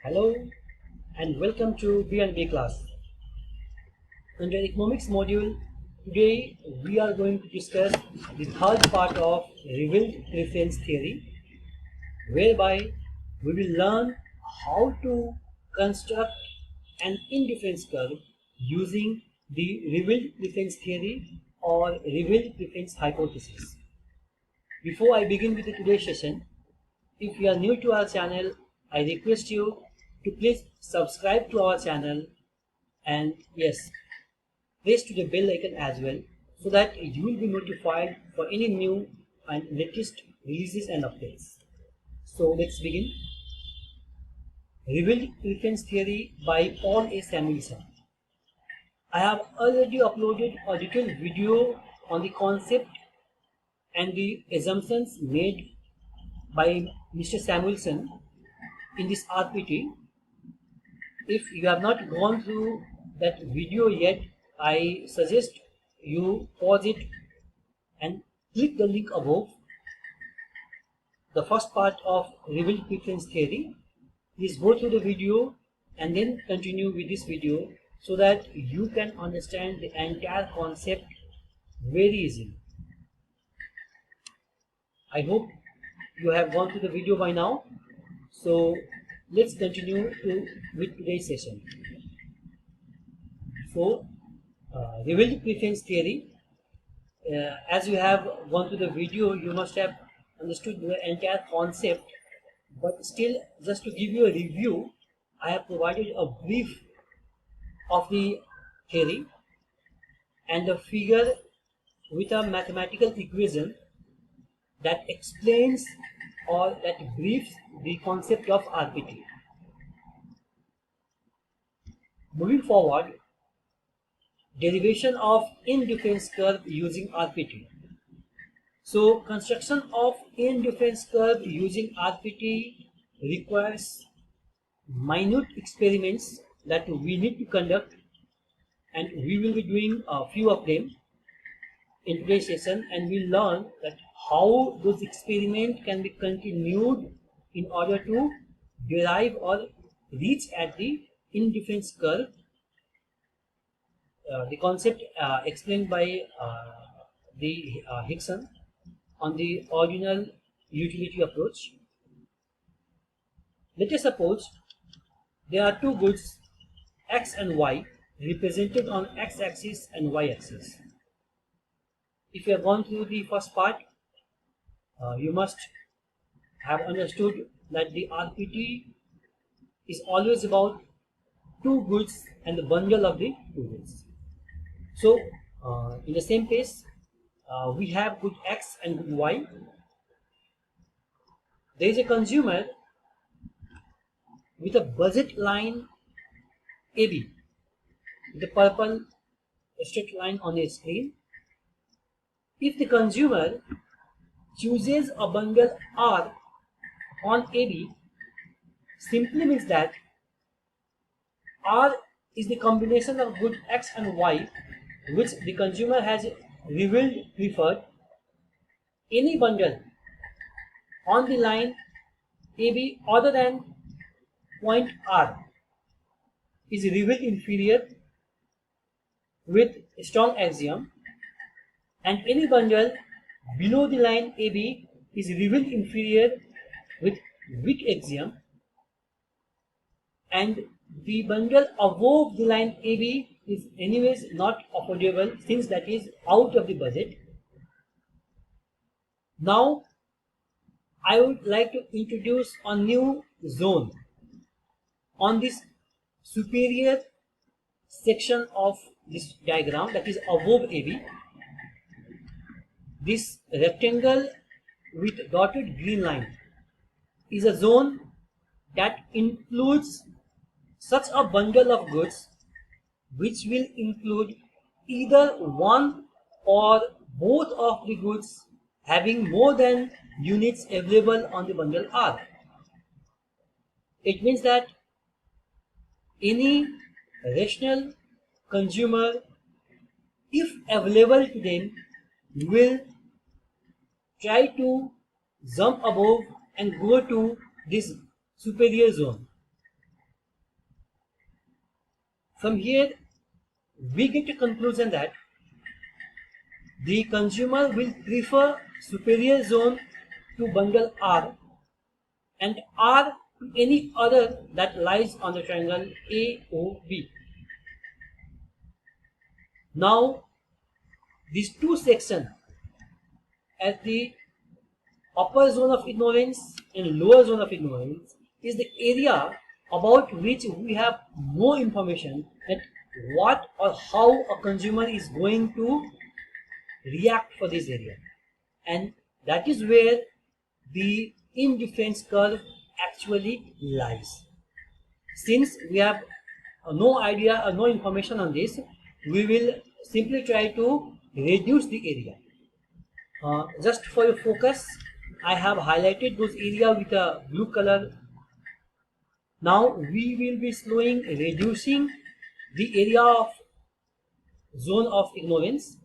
Hello and welcome to B&B class. Under economics module, today we are going to discuss the third part of revealed preference theory, whereby we will learn how to construct an indifference curve using the revealed preference theory or revealed preference hypothesis. Before I begin with today's session, if you are new to our channel, I request you to please subscribe to our channel and yes, press to the bell icon as well so that you will be notified for any new and latest releases and updates. So let's begin. Revealed preference theory by Paul A. Samuelson. I have already uploaded a detailed video on the concept and the assumptions made by Mr. Samuelson in this RPT. If you have not gone through that video yet, I suggest you pause it and click the link above. The first part of revealed preference theory. Please go through the video and then continue with this video so that you can understand the entire concept very easily. I hope you have gone through the video by now. So let's continue with today's session. So revealed preference theory, as you have gone through the video, you must have understood the entire concept, but still, just to give you a review, I have provided a brief of the theory and a figure with a mathematical equation that explains or that briefs the concept of RPT. Moving forward, derivation of indifference curve using RPT. So construction of indifference curve using RPT requires minute experiments that we need to conduct, and we will be doing a few of them in today's session, and we'll learn that how those experiments can be continued in order to derive or reach at the indifference curve. The concept explained by Hickson on the ordinal utility approach. Let us suppose there are two goods x and y represented on x-axis and y-axis. If you have gone through the first part, you must have understood that the RPT is always about two goods and the bundle of the two goods. So in the same case, we have good x and good y. There is a consumer with a budget line AB, the purple straight line on the screen. If the consumer chooses a bundle R on AB, simply means that R is the combination of good x and y which the consumer has revealed preferred. Any bundle on the line AB other than point R is revealed inferior with a strong axiom, and any bundle below the line AB is revealed inferior with weak axiom, and the bundle above the line AB is anyways not affordable since that is out of the budget. Now I would like to introduce a new zone on this superior section of this diagram, that is above AB. This rectangle with dotted green line is a zone that includes such a bundle of goods which will include either one or both of the goods having more than units available on the bundle R. It means that any rational consumer, if available to them, will try to jump above and go to this superior zone. From here we get a conclusion that the consumer will prefer superior zone to bundle R and R to any other that lies on the triangle AOB. Now these two sections at the upper zone of ignorance and lower zone of ignorance is the area about which we have no information that what or how a consumer is going to react for this area, and that is where the indifference curve actually lies. Since we have no idea or no information on this, we will simply try to reduce the area. Just for your focus, I have highlighted those areas with a blue color. Now we will be reducing the area of zone of ignorance.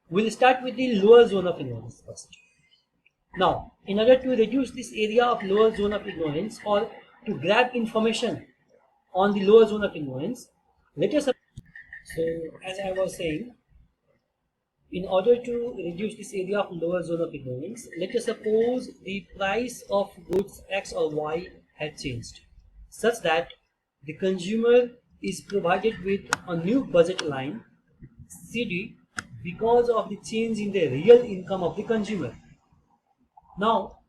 We'll start with the lower zone of ignorance first. Now, in order to reduce this area of lower zone of ignorance, or to grab information on the lower zone of ignorance, let us, so as I was saying, in order to reduce this area of lower zone of ignorance, let us suppose the price of goods X or Y had changed, such that the consumer is provided with a new budget line CD because of the change in the real income of the consumer. Now,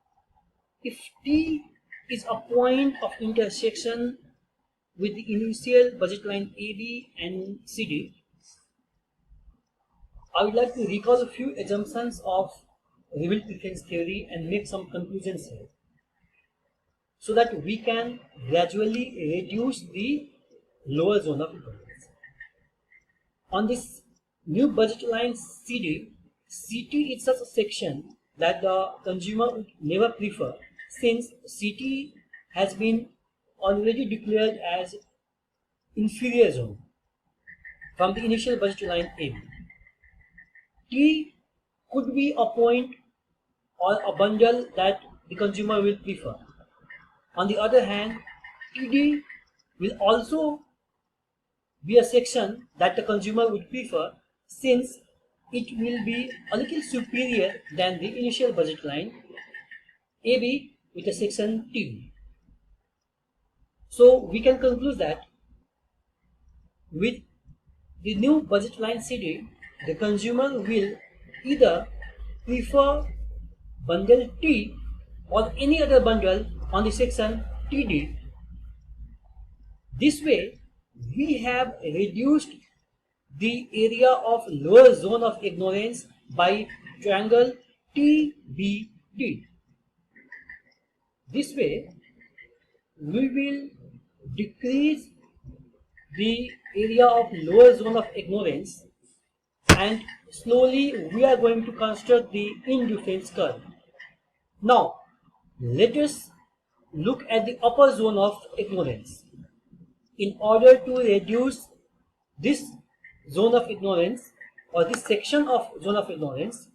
if T is a point of intersection with the initial budget line AB and CD, I would like to recall a few assumptions of revealed preference theory and make some conclusions here, so that we can gradually reduce the lower zone of ignorance. On this new budget line CD, CT is such a section that the consumer would never prefer, since CT has been already declared as inferior zone from the initial budget line AB. T could be a point or a bundle that the consumer will prefer. On the other hand, TD will also be a section that the consumer would prefer, since it will be a little superior than the initial budget line AB with a section TD. So we can conclude that with the new budget line CD, the consumer will either prefer bundle T or any other bundle on the section TD. This way, we have reduced the area of lower zone of ignorance by triangle TBD. This way, we will decrease the area of lower zone of ignorance, and slowly we are going to construct the indifference curve. Now, let us look at the upper zone of ignorance. In order to reduce this zone of ignorance, or this section of zone of ignorance,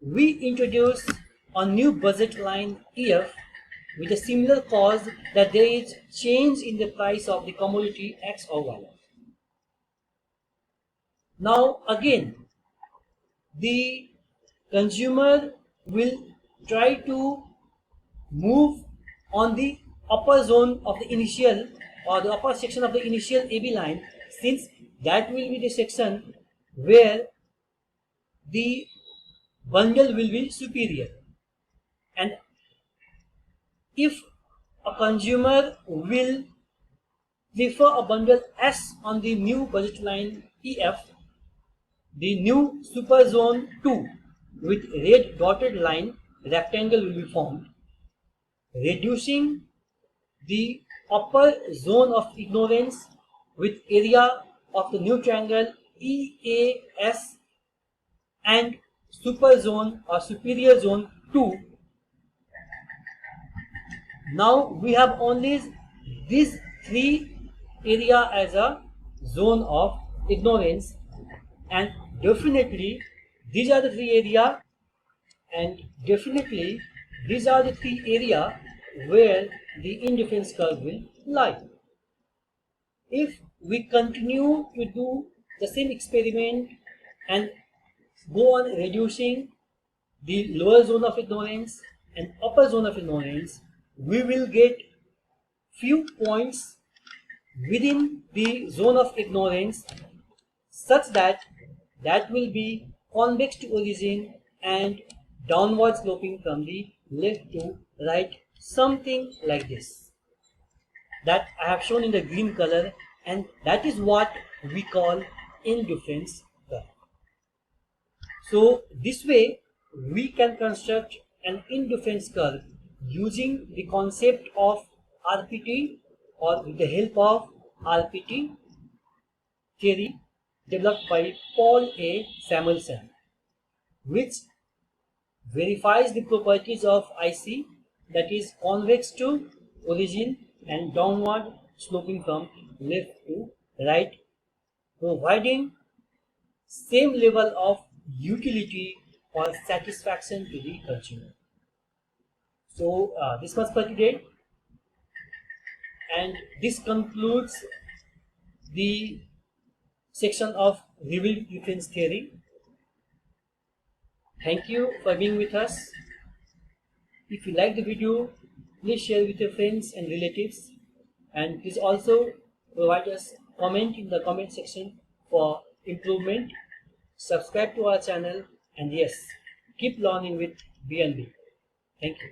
we introduce a new budget line EF with a similar cause that there is change in the price of the commodity X or Y. Now again, the consumer will try to move on the upper zone of the initial, or the upper section of the initial AB line, since that will be the section where the bundle will be superior. And if a consumer will prefer a bundle S on the new budget line EF, the new super zone 2 with red dotted line rectangle will be formed, reducing the upper zone of ignorance with area of the new triangle EAS and super zone or superior zone 2. Now we have only these three area as a zone of ignorance, and definitely these are the three area, where the indifference curve will lie. If we continue to do the same experiment and go on reducing the lower zone of ignorance and upper zone of ignorance, we will get few points within the zone of ignorance such that will be convex to origin and downward sloping from the left to right, something like this, that I have shown in the green color, and that is what we call indifference curve. So this way we can construct an indifference curve using the concept of RPT, or with the help of RPT theory developed by Paul A. Samuelson, which verifies the properties of IC, that is convex to origin and downward sloping from left to right, providing same level of utility or satisfaction to the consumer. So this was for today, and this concludes the section of revealed preference theory. Thank you for being with us. If you like the video, please share with your friends and relatives, and please also provide us comment in the comment section for improvement. Subscribe to our channel, and yes, keep learning with BNB. Thank you.